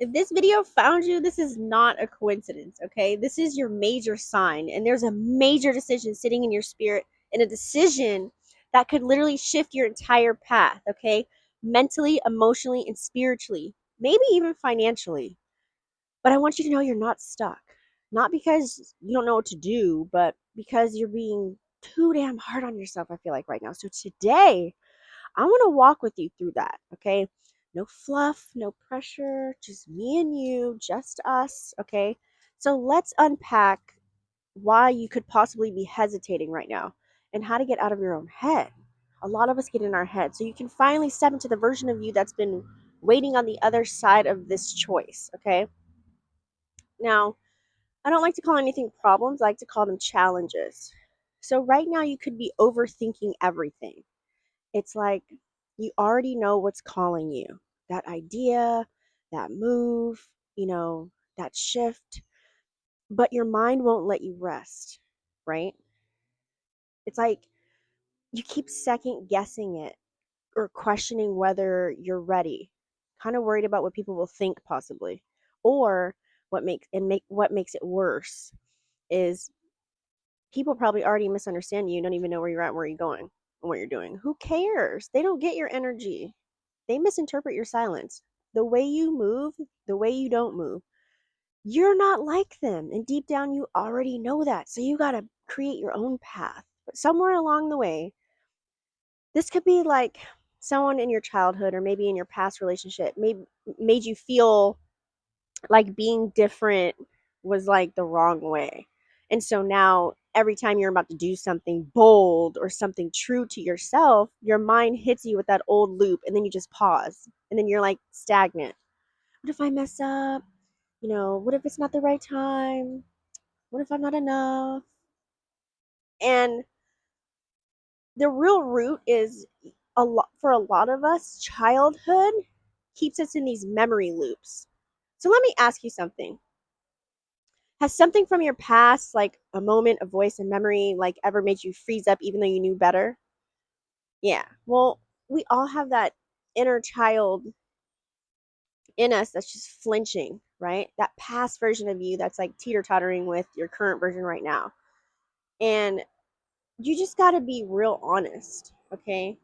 If this video found you, this is not a coincidence, okay? This is your major sign, and there's a major decision sitting in your spirit, and a decision that could literally shift your entire path, okay? Mentally, emotionally, and spiritually, maybe even financially. But I want you to know you're not stuck. Not because you don't know what to do, but because you're being too damn hard on yourself, I feel like right now. So today, I want to walk with you through that, okay? No fluff, no pressure, just me and you, just us, okay? So let's unpack why you could possibly be hesitating right now and how to get out of your own head. A lot of us get in our head. So you can finally step into the version of you that's been waiting on the other side of this choice, okay? Now, I don't like to call anything problems, I like to call them challenges. So right now you could be overthinking everything. It's like you already know what's calling you. That idea, that move, that shift, but your mind won't let you rest, right? It's like you keep second guessing it or questioning whether you're ready. Kind of worried about what people will think possibly. Or what makes it worse is people probably already misunderstand you, don't even know where you're at, where you're going, and what you're doing. Who cares? They don't get your energy. They misinterpret your silence. The way you move, the way you don't move. You're not like them. And deep down, you already know that. So you got to create your own path. But somewhere along the way, this could be like someone in your childhood or maybe in your past relationship made you feel like being different was like the wrong way. And so now every time you're about to do something bold or something true to yourself, your mind hits you with that old loop and then you just pause. And then you're like stagnant. What if I mess up? What if it's not the right time? What if I'm not enough? And the real root is for a lot of us, childhood keeps us in these memory loops. So let me ask you something. Has something from your past, like a moment, a voice, a memory, like ever made you freeze up even though you knew better? Yeah. Well, we all have that inner child in us that's just flinching, right? That past version of you that's like teeter tottering with your current version right now. And you just got to be real honest, okay?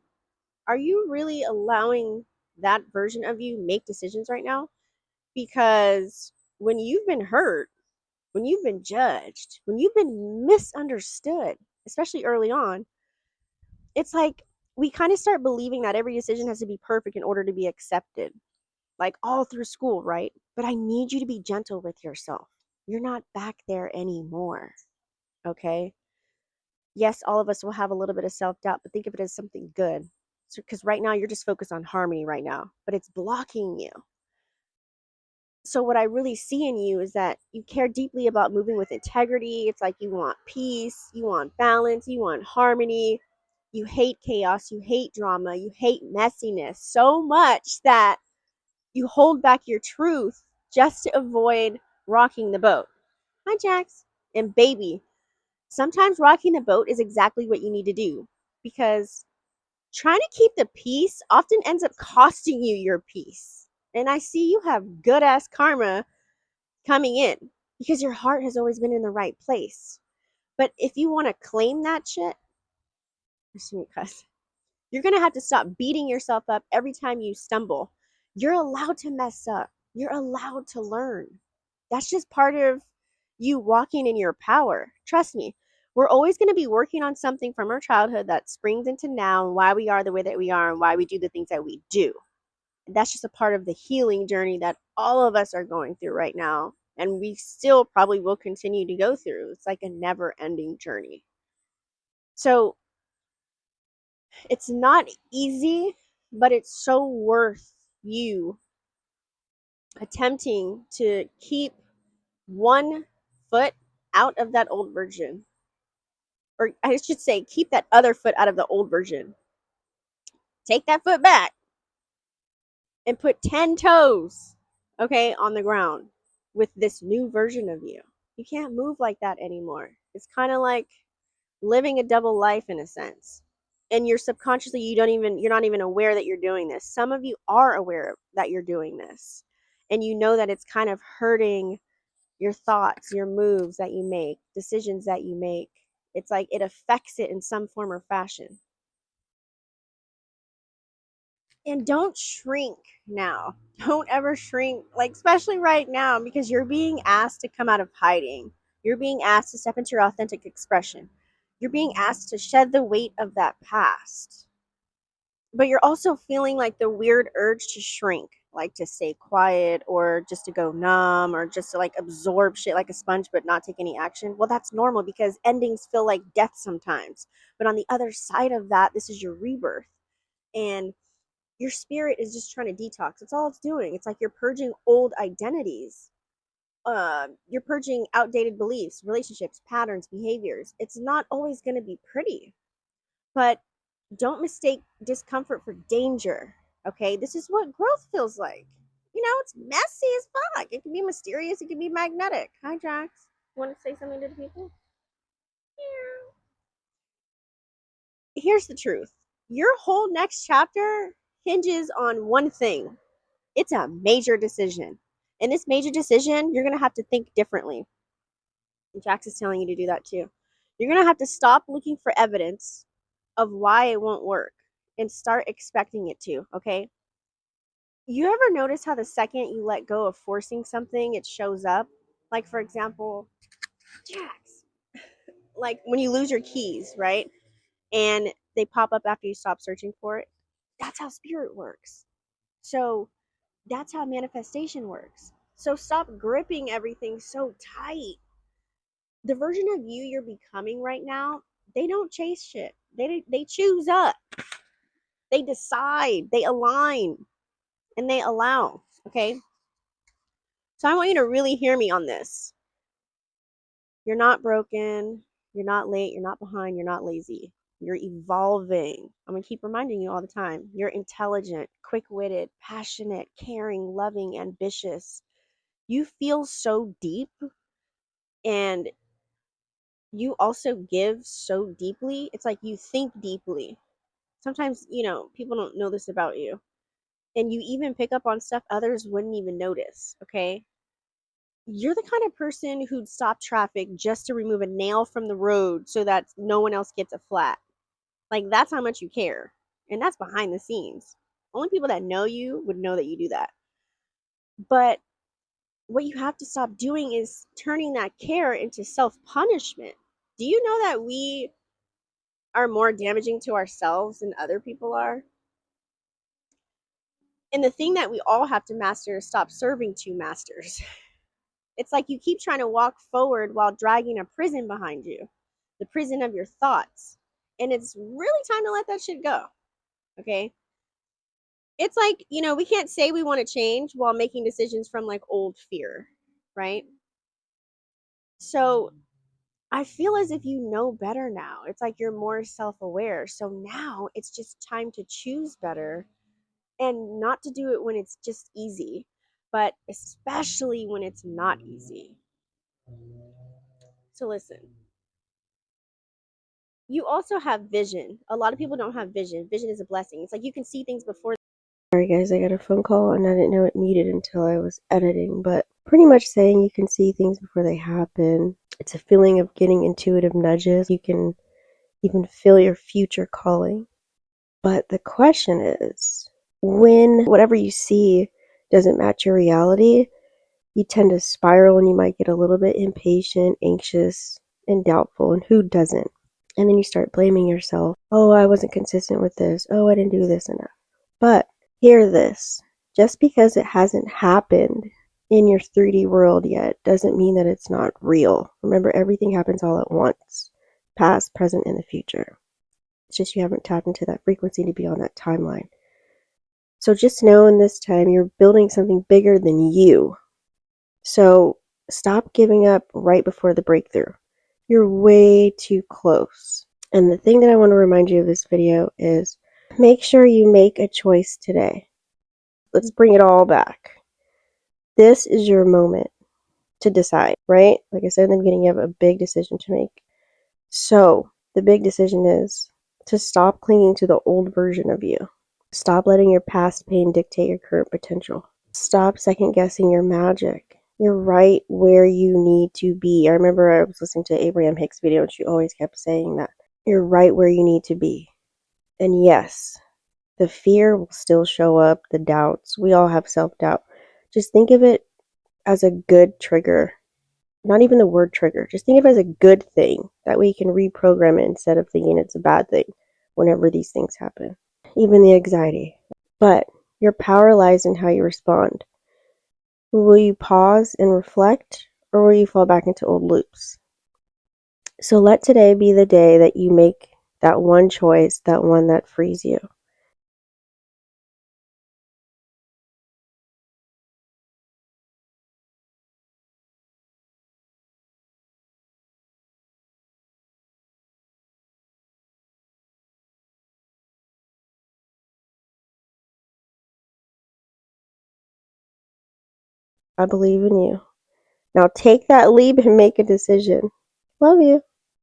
Are you really allowing that version of you make decisions right now? Because when you've been hurt, when you've been judged, when you've been misunderstood, especially early on, it's like we kind of start believing that every decision has to be perfect in order to be accepted, like all through school, right? But I need you to be gentle with yourself. You're not back there anymore, okay? Yes, all of us will have a little bit of self doubt, but think of it as something good. Because right now you're just focused on harmony right now, but it's blocking you. So what I really see in you is that you care deeply about moving with integrity. It's like you want peace, you want balance, you want harmony. You hate chaos, you hate drama, you hate messiness so much that you hold back your truth just to avoid rocking the boat. Hi, Jax. And baby, sometimes rocking the boat is exactly what you need to do because trying to keep the peace often ends up costing you your peace. And I see you have good ass karma coming in because your heart has always been in the right place. But if you want to claim that shit, you're going to have to stop beating yourself up every time you stumble. You're allowed to mess up. You're allowed to learn. That's just part of you walking in your power. Trust me, we're always going to be working on something from our childhood that springs into now and why we are the way that we are and why we do the things that we do. That's just a part of the healing journey that all of us are going through right now. And we still probably will continue to go through. It's like a never ending journey. So it's not easy, but it's so worth you attempting to keep one foot out of that old version. Or I should say, keep that other foot out of the old version. Take that foot back and put 10 toes, okay, on the ground with this new version of you. You can't move like that anymore. It's kind of like living a double life in a sense. And you're subconsciously, you're not even aware that you're doing this. Some of you are aware that you're doing this. and you know that it's kind of hurting your thoughts, your moves that you make, decisions that you make. It's like it affects it in some form or fashion. And don't shrink now. Don't ever shrink, like, especially right now, because you're being asked to come out of hiding. You're being asked to step into your authentic expression. You're being asked to shed the weight of that past. But you're also feeling like the weird urge to shrink, like to stay quiet or just to go numb or just to like absorb shit like a sponge but not take any action. Well, that's normal because endings feel like death sometimes. But on the other side of that, this is your rebirth. And your spirit is just trying to detox. That's all it's doing. It's like you're purging old identities. You're purging outdated beliefs, relationships, patterns, behaviors. It's not always going to be pretty, but don't mistake discomfort for danger. Okay, this is what growth feels like. You know, it's messy as fuck. It can be mysterious. It can be magnetic. Hi, Jax. You want to say something to the people? Yeah. Here's the truth. Your whole next chapter hinges on one thing. It's a major decision. And this major decision, you're going to have to think differently. And Jax is telling you to do that too. You're going to have to stop looking for evidence of why it won't work and start expecting it to, okay? You ever notice how the second you let go of forcing something, it shows up? Like, for example, Jax, like when you lose your keys, right? And they pop up after you stop searching for it. That's how spirit works. So that's how manifestation works. So stop gripping everything so tight. The version of you're becoming right now, they don't chase shit. They choose up. They decide, they align, and they allow. Okay? So I want you to really hear me on this. You're not broken, you're not late, you're not behind, you're not lazy. You're evolving. I'm going to keep reminding you all the time. You're intelligent, quick-witted, passionate, caring, loving, ambitious. You feel so deep, and you also give so deeply. It's like you think deeply. Sometimes, people don't know this about you. And you even pick up on stuff others wouldn't even notice, okay? You're the kind of person who'd stop traffic just to remove a nail from the road so that no one else gets a flat. Like, that's how much you care. And that's behind the scenes. Only people that know you would know that you do that. But what you have to stop doing is turning that care into self-punishment. Do you know that we are more damaging to ourselves than other people are? And the thing that we all have to master is stop serving two masters. It's like you keep trying to walk forward while dragging a prison behind you, the prison of your thoughts. And it's really time to let that shit go. Okay? It's like, we can't say we want to change while making decisions from like old fear, right? So I feel as if you know better now. It's like you're more self aware. So now it's just time to choose better and not to do it when it's just easy, but especially when it's not easy. So listen, you also have vision. A lot of people don't have vision. Vision is a blessing. It's like you can see things before. Sorry guys, I got a phone call and I didn't know it muted until I was editing, but pretty much saying you can see things before they happen. It's a feeling of getting intuitive nudges. You can even feel your future calling. But the question is, when whatever you see doesn't match your reality, you tend to spiral and you might get a little bit impatient, anxious, and doubtful. And who doesn't? And then you start blaming yourself. Oh, I wasn't consistent with this. Oh, I didn't do this enough. But hear this. Just because it hasn't happened in your 3D world yet doesn't mean that it's not real. Remember, everything happens all at once. Past, present, and the future. It's just you haven't tapped into that frequency to be on that timeline. So just know in this time you're building something bigger than you. So stop giving up right before the breakthrough. You're way too close. And the thing that I want to remind you of this video is make sure you make a choice today. Let's bring it all back. This is your moment to decide, right? Like I said in the beginning, you have a big decision to make. So the big decision is to stop clinging to the old version of you. Stop letting your past pain dictate your current potential. Stop second guessing your magic. You're right where you need to be. I remember I was listening to Abraham Hicks' video and she always kept saying that. You're right where you need to be. And yes, the fear will still show up, the doubts. We all have self-doubt. Just think of it as a good trigger. Not even the word trigger. Just think of it as a good thing. That way you can reprogram it instead of thinking it's a bad thing whenever these things happen. Even the anxiety. But your power lies in how you respond. Will you pause and reflect, or will you fall back into old loops? So let today be the day that you make that one choice, that one that frees you. I believe in you. Now take that leap and make a decision. Love you.